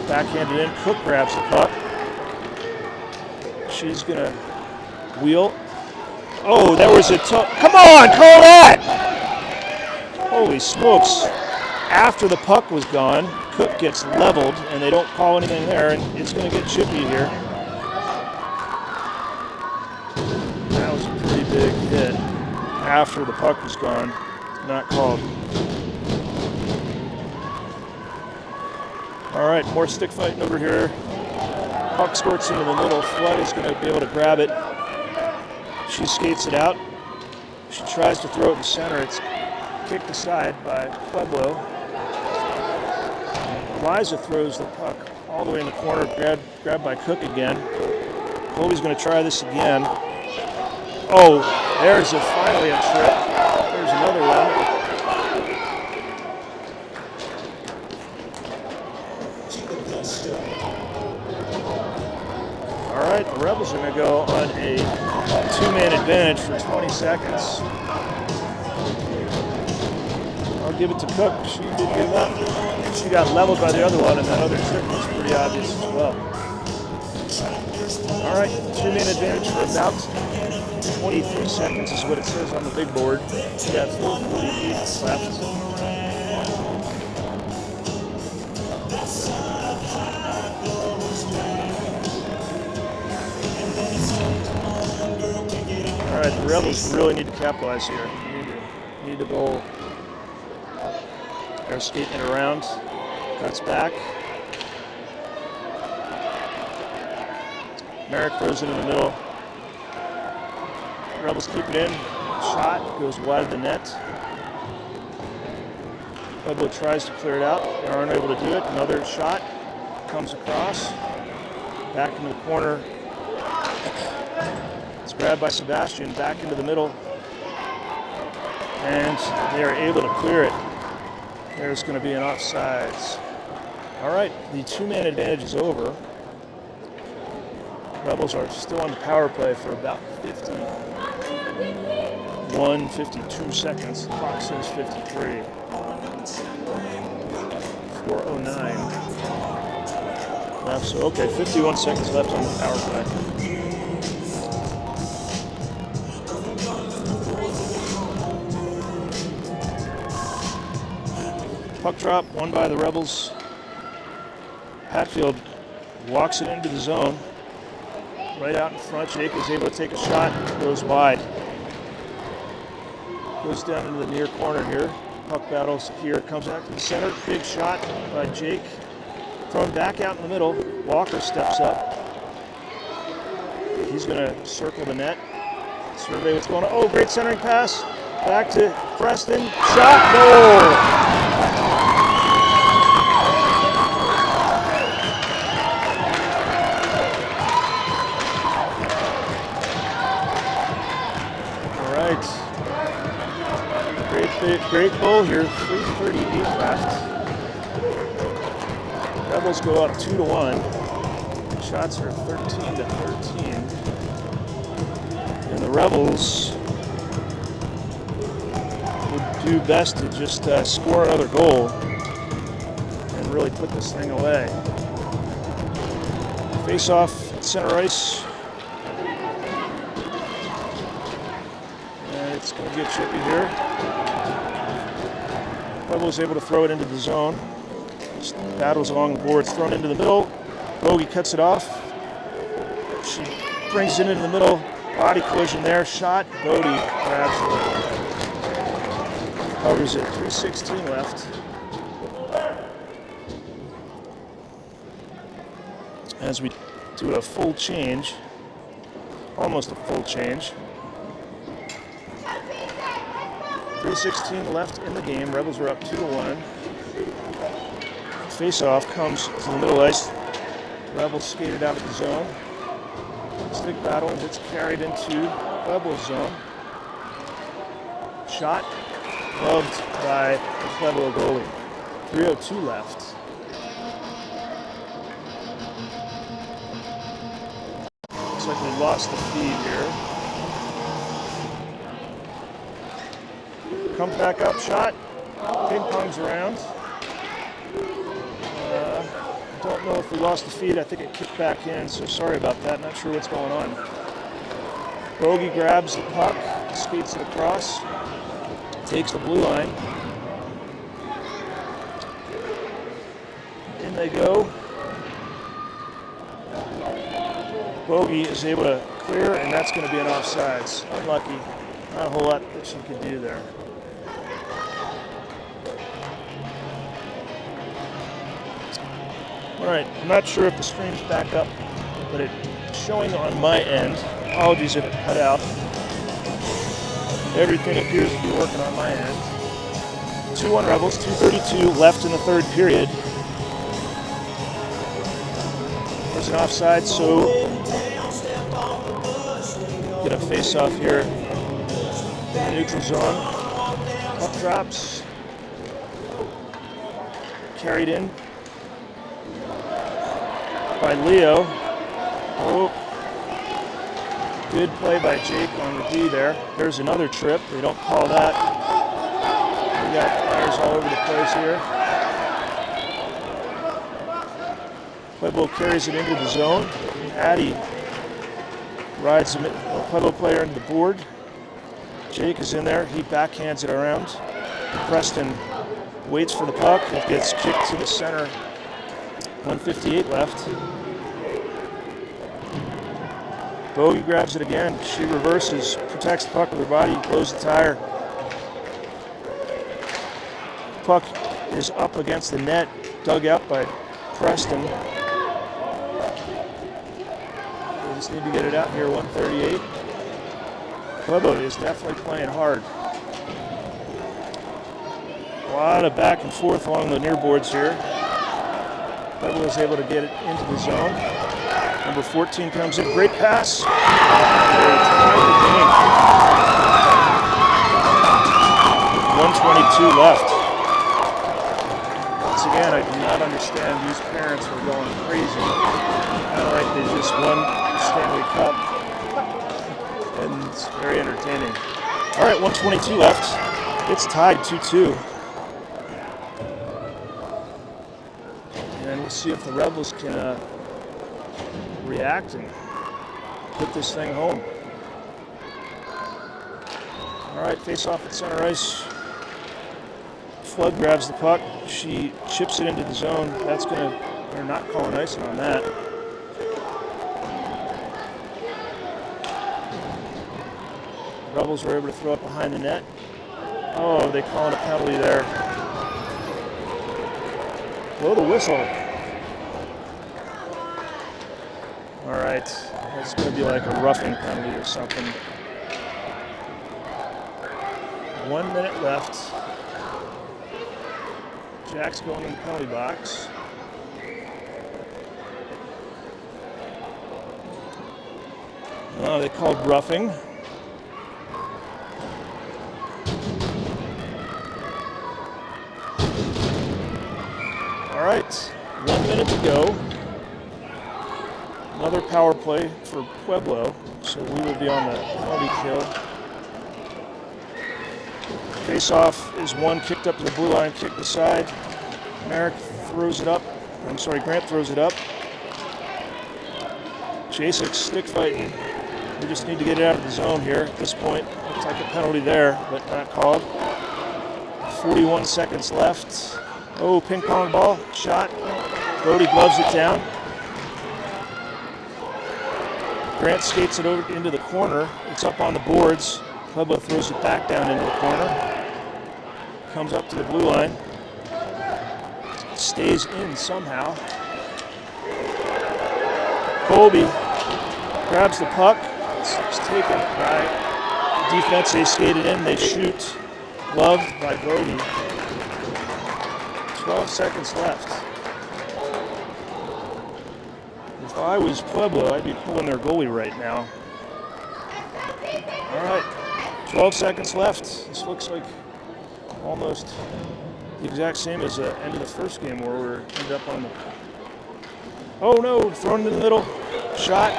Backhanded in, Cook grabs the puck. She's gonna wheel. Oh, there was a come on, call that! Holy smokes. After the puck was gone, Cook gets leveled, and they don't call anything there, and it's going to get chippy here. That was a pretty big hit after the puck was gone. Not called. All right, more stick fighting over here. Puck squirts into the middle. Flood is going to be able to grab it. She skates it out. She tries to throw it in center. It's kicked aside by Pueblo. Liza throws the puck all the way in the corner, grabbed by Cook again. Colby's going to try this again. Oh, there's finally a trip. There's another one. All right, the Rebels are going to go on a two-man advantage for 20 seconds. I'll give it to Cook. She did give up. She got leveled by the other one, and that other trick was pretty obvious as well. All right, two-man advantage for about 23 seconds is what it says on the big board. We got 4:48 left. All right, the Rebels really need to capitalize here. Need to goal. They're skating it around, cuts back. Merrick throws it in the middle. Rebels keep it in. Shot goes wide of the net. Pueblo tries to clear it out. They aren't able to do it. Another shot comes across. Back into the corner. It's grabbed by Sebastian. Back into the middle. And they are able to clear it. There's going to be an offsides. All right, the two-man advantage is over. Rebels are still on the power play for about 52 seconds. The clock says 53. 4:09 left. So, okay, 51 seconds left on the power play. Puck drop, won by the Rebels. Hatfield walks it into the zone. Right out in front, Jake is able to take a shot, goes wide. Goes down into the near corner here. Puck battles here, comes back to the center. Big shot by Jake. Thrown back out in the middle. Walker steps up. He's going to circle the net. Survey what's going on. Oh, great centering pass. Back to Preston. Shot, goal! great goal here, 3:38 left. Rebels go up 2-1. Shots are 13-13. And the Rebels would do best to just score another goal and really put this thing away. Face off at center ice. And it's going to get chippy here. Pueblo is able to throw it into the zone. Just battles along the boards, thrown into the middle. Bogey cuts it off. She brings it into the middle. Body collision there. Shot. Bodie grabs it. Covers it. 3:16 left. As we do a full change. Almost a full change. 3:16 left in the game. Rebels are up 2-1. Face-off comes to the middle ice. Rebels skated out of the zone. Stick battle gets carried into Pueblo's zone. Shot gloved by the Pueblo goalie. 3:02 left. Looks like we lost the feed here. Comes back up, shot. Ping pongs around. Don't know if we lost the feed. I think it kicked back in, so sorry about that. Not sure what's going on. Bogey grabs the puck, skates it across, takes the blue line. In they go. Bogey is able to clear, and that's going to be an offsides. Unlucky. Not a whole lot that she could do there. All right, I'm not sure if the stream's back up, but it's showing on my end. Apologies if it cut out. Everything appears to be working on my end. 2-1 Rebels, 2:32 left in the third period. There's an offside, so get a face-off here in the neutral zone. Puck drops. Carried in by Leo. Oh, good play by Jake on the D there. There's another trip. They don't call that. We got fires all over the place here. Pueblo carries it into the zone. Addy rides a Pueblo player into the board. Jake is in there. He backhands it around. Preston waits for the puck. It gets kicked to the center. 1:58 left. Bogey grabs it again. She reverses, protects the puck with her body, blows the tire. Puck is up against the net, dug out by Preston. We just need to get it out here, 1:38. Pueblo is definitely playing hard. A lot of back and forth along the near boards here. Pueblo is able to get it into the zone. Number 14 comes in, great pass. They tied the game. 1:22 left. Once again, I do not understand. These parents were going crazy. Kind of like they just won the Stanley Cup. And it's very entertaining. All right, 1:22 left. It's tied 2-2. And we'll see if the Rebels can react and put this thing home. All right, face off at center ice. Flood grabs the puck. She chips it into the zone. That's gonna, they're not calling icing on that. Rebels were able to throw it behind the net. Oh, they calling a penalty there. Blow the whistle. All right, it's going to be like a roughing penalty or something. 1 minute left. Jack's going in the penalty box. Oh, they called roughing. All right, 1 minute to go. Another power play for Pueblo, so we will be on the penalty kill. Face-off is one, kicked up to the blue line, kicked aside. Grant throws it up. Jasek stick fighting. We just need to get it out of the zone here at this point. Looks like a penalty there, but not called. 41 seconds left. Oh, ping pong ball, shot. Brody gloves it down. Grant skates it over into the corner. It's up on the boards. Pueblo throws it back down into the corner. Comes up to the blue line. Stays in somehow. Colby grabs the puck. It's taken by defense. They skated in. They shoot. Gloved by Brody. 12 seconds left. If I was Pueblo, I'd be pulling their goalie right now. All right, 12 seconds left. This looks like almost the exact same as the end of the first game where we ended up on the... Oh no, thrown in the middle. Shot.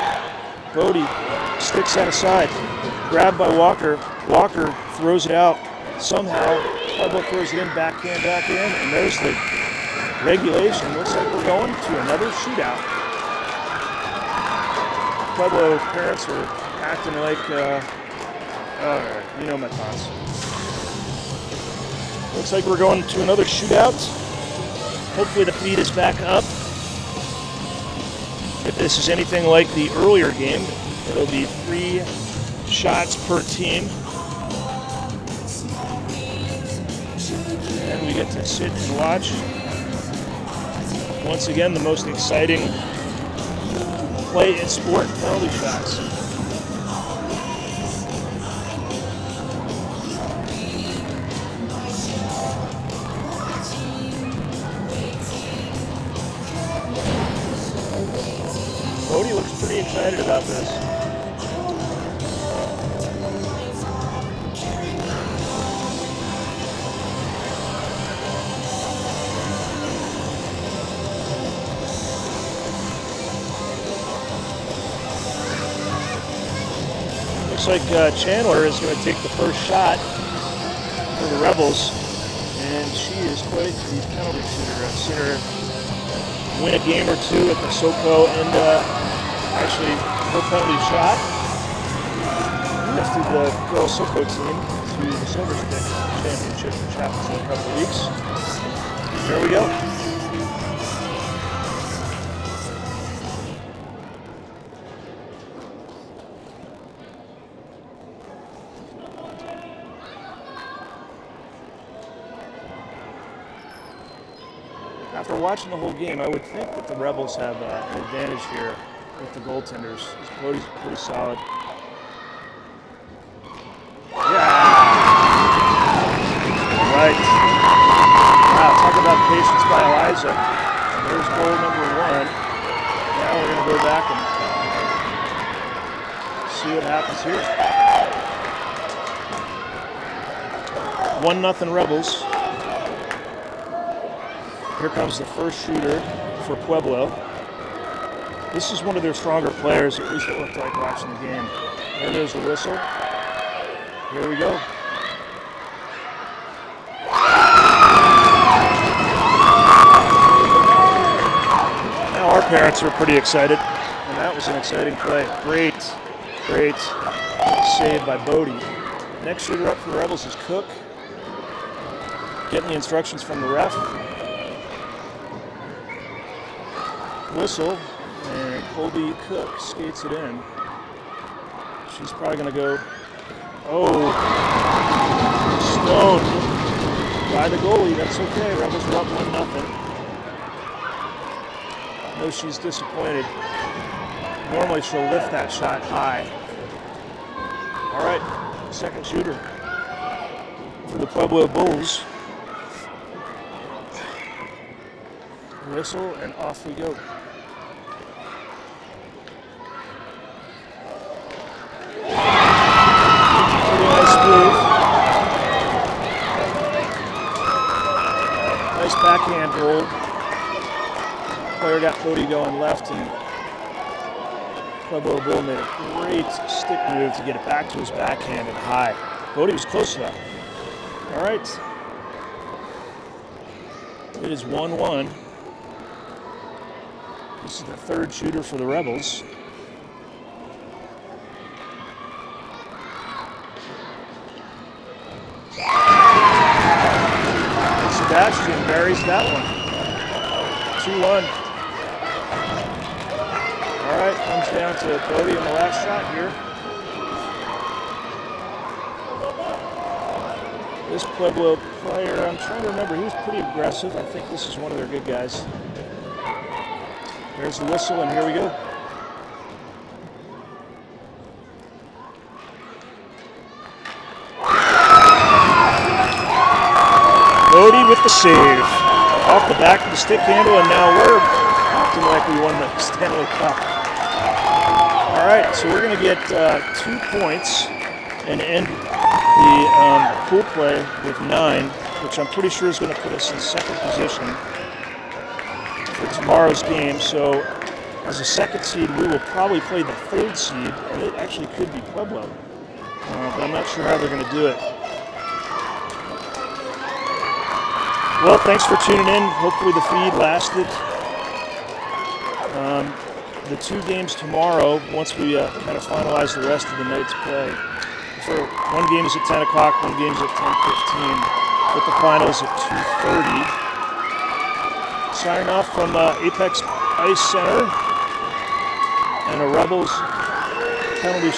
Brody sticks that aside. Grabbed by Walker. Walker throws it out. Somehow, Pueblo throws it in, back in, and there's the regulation. Looks like we're going to another shootout. Pueblo parents are acting like, all right, you know my thoughts. Looks like we're going to another shootout. Hopefully the feed is back up. If this is anything like the earlier game, it'll be 3 shots per team. And we get to sit and watch. Once again, the most exciting play in sport, penalty shots. Brody looks pretty excited about this. Looks like Chandler is going to take the first shot for the Rebels, and she is quite the penalty shooter. I've seen her win a game or two at the SoCo and actually her penalty shot lifted the girls SoCo team to the Silver Stick Championship, which happens in a couple of weeks. There we go. After watching the whole game, I would think that the Rebels have an advantage here with the goaltenders. Cody's pretty solid. Yeah! Right. Wow, talk about patience by Eliza. There's goal number 1. Now we're going to go back and see what happens here. 1-0 Rebels. Here comes the first shooter for Pueblo. This is one of their stronger players, at least it looked like watching the game. There goes the whistle. Here we go. Now our parents are pretty excited, and that was an exciting play. Great save by Bodie. Next shooter up for the Rebels is Cook. Getting the instructions from the ref. Whistle, and Colby Cook skates it in. She's probably going to go, stoned by the goalie. That's okay. Rebels are up 1-0. I know she's disappointed. Normally she'll lift that shot high. All right, second shooter for the Pueblo Bulls. Whistle, and off we go. Nice backhand roll. player got Bodie going left, and Pueblo Bull made a great stick move to get it back to his backhand and high. Bodie was close enough. All right. It is 1-1. This is the third shooter for the Rebels. Sebastian buries that one. 2-1. All right, comes down to Bodie in the last shot here. This Pueblo player, I'm trying to remember, he was pretty aggressive. I think this is one of their good guys. There's the whistle, and here we go. Bodie with the save. Off the back of the stick handle, and now we're acting like we won the Stanley Cup. All right, so we're going to get 2 points and end the pool play with 9, which I'm pretty sure is going to put us in second position for tomorrow's game. So as a second seed, we will probably play the third seed, and it actually could be Pueblo. But I'm not sure how they're going to do it. Well, thanks for tuning in. Hopefully the feed lasted. The 2 games tomorrow, once we kind of finalize the rest of the night's play. For one game is at 10 o'clock, one game is at 10:15, with the finals at 2:30. Signing off from Apex Ice Center and a Rebels penalty